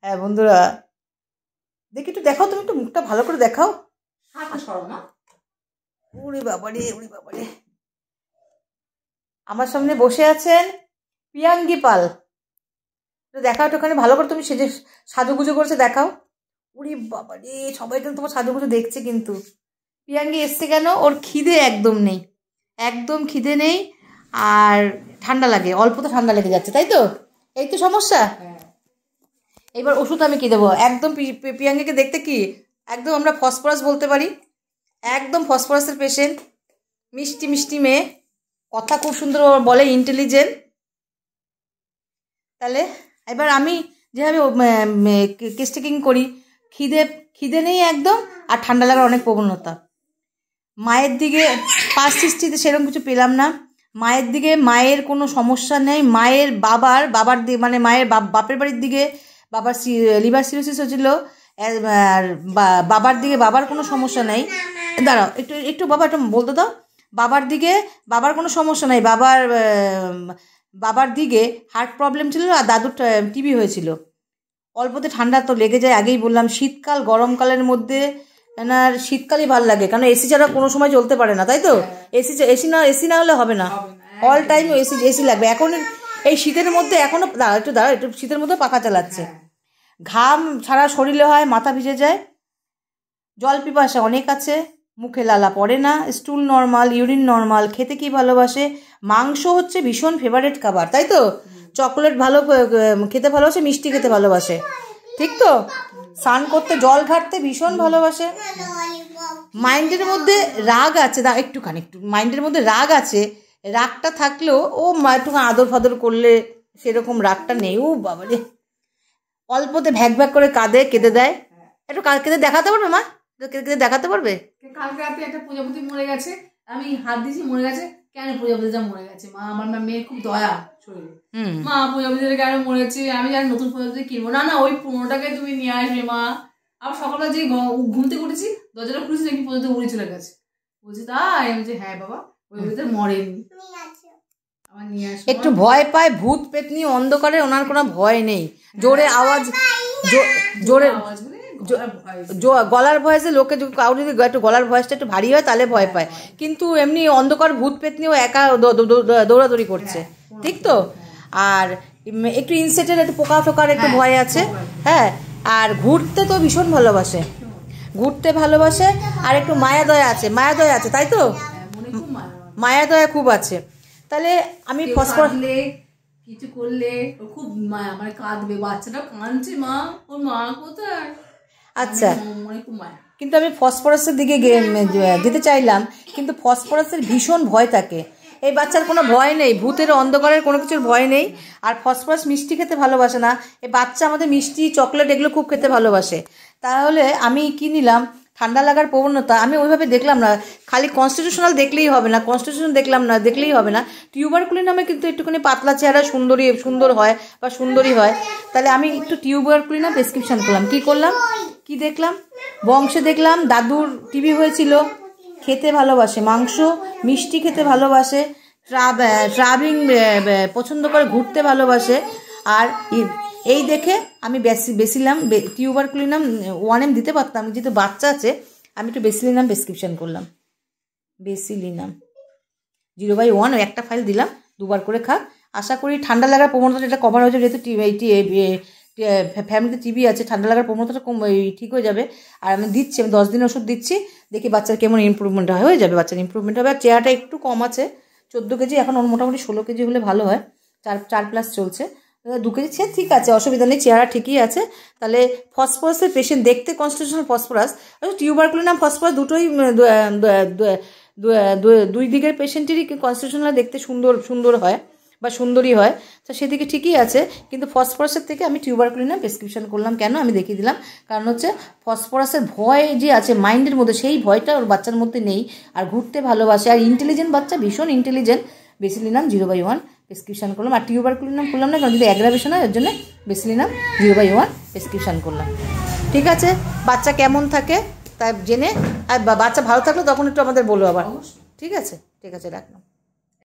হ্যাঁ বন্ধুরা, দেখি একটু দেখাও, তুমি একটু মুখটা ভালো করে দেখাও। উড়ি বাবারে, উড়ি বাবারে। আমার সামনে বসে আছেন পিয়াঙ্গি পাল। দেখাও একটুখানি ভালো করে, তুমি সেজে সাজুগুজু করছে দেখাও। উড়ি বাবারে, সবাই কিন্তু তোমার সাজুগুজু দেখছে। কিন্তু পিয়াঙ্গি এসছে কেন? ওর খিদে একদম নেই, একদম খিদে নেই, আর ঠান্ডা লাগে, অল্প তো ঠান্ডা লেগে যাচ্ছে, তাই তো? এই তো সমস্যা। এবার ওষুধ আমি কি দেবো? একদম পিয়াঙ্গিকে দেখতে কি একদম আমরা ফসফরাস বলতে পারি, একদম ফসফরাসের পেশেন্ট। মিষ্টি মিষ্টি মেয়ে, কথা খুব সুন্দর বলে, ইন্টেলিজেন্ট। তাহলে এবার আমি যেভাবে কেস টেকিং করি, খিদে নেই একদম, আর ঠান্ডা লাগার অনেক প্রবণতা। মায়ের দিকে পাঁচ সৃষ্টিতে সেরকম কিছু পেলাম না। মায়ের দিকে মায়ের কোনো সমস্যা নেই। মায়ের বাবার দিকে মানে মায়ের বাপের বাড়ির দিকে বাবার লিভার সিরোসিস হয়েছিল, আর বাবার দিকে বাবার কোনো সমস্যা নেই। দাঁড়াও একটু বাবা একটু বলতে দাও। বাবার দিকে বাবার কোনো সমস্যা নেই। বাবার দিকে হার্ট প্রবলেম ছিল, আর দাদুর টিবি হয়েছিল। অল্পতে ঠান্ডা তো লেগে যায়, আগেই বললাম। শীতকাল গরমকালের মধ্যে এনার শীতকালই ভালো লাগে, কারণ এসি ছাড়া কোনো সময় চলতে পারে না, তাই তো? এসি না হলে হবে না, অল টাইম এসি লাগবে। এখন এই শীতের মধ্যে এখনো দাঁড়া একটু শীতের মধ্যে পাখা চালাচ্ছে। ঘাম সারা শরীরে হয়, মাথা ভিজে যায়, জল পিপাসা অনেক আছে, মুখে লালা পড়ে না, স্টুল নর্মাল, ইউরিন নর্মাল। খেতে কি ভালোবাসে? মাংস হচ্ছে ভীষণ ফেভারিট খাবার, তাই তো? চকলেট ভালো খেতে ভালোবাসে, মিষ্টি খেতে ভালোবাসে, ঠিক তো? স্নান করতে, জল ঘাটতে ভীষণ ভালোবাসে। মাইন্ডের মধ্যে রাগ আছে, একটু মাইন্ডের মধ্যে রাগ আছে। রাগটা থাকলেও ও একটু আদর ফাদর করলে সেরকম রাগটা নেই। ও বাবারে, অল্পতে ভ্যাক ভ্যাক করে কেঁদে দেয়। একটু কেঁদে দেখাতে পারবে মা? কেঁদে দেখাতে পারবে? কালকে রাতে একটা প্রজাপতি মরে গেছে, আমি হাত দিয়েছি, মরে গেছে। কেন প্রজাপতিটা মরে গেছে? মা, আমার মেয়ের খুব দয়া শরীরে। মা, প্রজাপতিটা কেন মরেছে? আমি জানি নতুন প্রজাপতি কিনবো না। না, ওই পুরোনোটাকে তুমি নিয়ে আসবে মা। আবার সকালবেলা যে ঘুম থেকে উঠেছি, দরজাটা খুলেছি, দেখি প্রজাপতি উড়ে চলে গেছে। বলছি তাই? আমি বলছি হ্যাঁ বাবা, প্রজাপতি মরেনি। একটু ভয় পায়, ভূত পেতনি অন্ধকারে ওনার কোনো ভয় নেই। জোরে আওয়াজ, জোরে গলার ভয়েসে লোকে কাউ যদি একটু গলার ভয়েসটা একটু ভারী হয় তাহলে ভয় পায়, কিন্তু এমনি অন্ধকার ভূত পেতনিও একা দৌড়াদৌড়ি করছে, ঠিক তো? আর একটু ইনসেক্টের একটু পোকা টোকার একটু ভয় আছে। হ্যাঁ, আর ঘুরতে তো ভীষণ ভালোবাসে, ঘুরতে ভালোবাসে, আর একটু মায়া দয়া আছে, তাই তো? মায়া দয়া খুব আছে। তাহলে আমি কিছু করলে খুব মায়া, মানে কাঁদবে, বাচ্চাটা কাঁদছে, মা ওর মা কোথায়? আচ্ছা, কিন্তু আমি ফসফরাসের দিকে যেতে চাইলাম, কিন্তু ফসফরাসের ভীষণ ভয় থাকে। এই বাচ্চার কোনো ভয় নেই, ভূতের অন্ধকারের কোনো কিছুর ভয় নেই। আর ফসফরাস মিষ্টি খেতে ভালোবাসে না। এই বাচ্চা আমাদের মিষ্টি চকলেট এগুলো খুব খেতে ভালোবাসে। তাহলে আমি কি নিলাম? ঠান্ডা লাগার প্রবণতা আমি ওইভাবে দেখলাম না। খালি কনস্টিটিউশনাল দেখলেই হবে না, দেখলেই হবে না। টিউবারকুলিনামে কিন্তু একটুখানি পাতলা চেহারা সুন্দর হয় বা সুন্দরী হয়। তাহলে আমি একটু টিউবারকুলিনাম প্রেসক্রিপশন করলাম। কি করলাম? কি দেখলাম? বংশে দেখলাম দাদুর টিবি হয়েছিল, খেতে ভালোবাসে, মাংস মিষ্টি খেতে ভালোবাসে, ট্রাভেলিং পছন্দ করে, ঘুরতে ভালোবাসে। আর এই দেখে আমি বেসিলাম টিউবারকুলিনাম 1M দিতে পারতাম, যেহেতু বাচ্চা আছে। আমি একটু বেসিলিনাম প্রেসক্রিপশন করলাম। বেসিলিনাম 0/1 একটা ফাইল দিলাম, 2 বার করে খা। আশা করি ঠান্ডা লাগার প্রবণতাটা এটা কভার হয়ে যাবে, যেহেতু ফ্যামিলিতে টিবি আছে, ঠান্ডা লাগার প্রবণতাটা ঠিক হয়ে যাবে। আর আমি 10 দিন ওষুধ দিচ্ছি, দেখি বাচ্চার কেমন ইমপ্রুভমেন্ট হয়ে যাবে। বাচ্চার ইমপ্রুভমেন্ট হবে। আর চেহারাটা একটু কম আছে, 14 কেজি, এখন ওর মোটামুটি 16 কেজি হলে ভালো হয়। 4+ চলছে, 2 কেজি সে ঠিক আছে, অসুবিধা নেই, চেহারা ঠিকই আছে। তাহলে ফসফরাসের পেশেন্ট দেখতে কনস্টিটিউশনাল ফসফরাস, টিউবারকুলিনাম ফসফরাস দুটোই 2 দিকের পেশেন্টেরই কনস্টিটিউশনাল দেখতে সুন্দর হয় বা সুন্দরী হয়, তো সেদিকে ঠিকই আছে। কিন্তু ফসফরাসের থেকে আমি টিউবারকুলিনাম প্রেসক্রিপশন করলাম। কেন? আমি দেখিয়ে দিলাম। কারণ হচ্ছে ফসফরাসের ভয় যে আছে মাইন্ডের মধ্যে, সেই ভয়টা ওর বাচ্চার মধ্যে নেই। আর ঘুরতে ভালোবাসে, আর ইন্টেলিজেন্ট বাচ্চা, ভীষণ ইন্টেলিজেন্ট। বেসিলিনাম 0/1 প্রেসক্রিপশন করলাম। আর টিউবারকুলিনাম করলাম না, কারণ যদি অ্যাগ্রাভেশন হয়, এর জন্য বেসিলিনাম 0/1 প্রেসক্রিপশন করলাম। ঠিক আছে, বাচ্চা কেমন থাকে তা জেনে, আর বাচ্চা ভালো থাকলে তখন একটু আমাদের বলো আবার। ঠিক আছে, রাখলাম।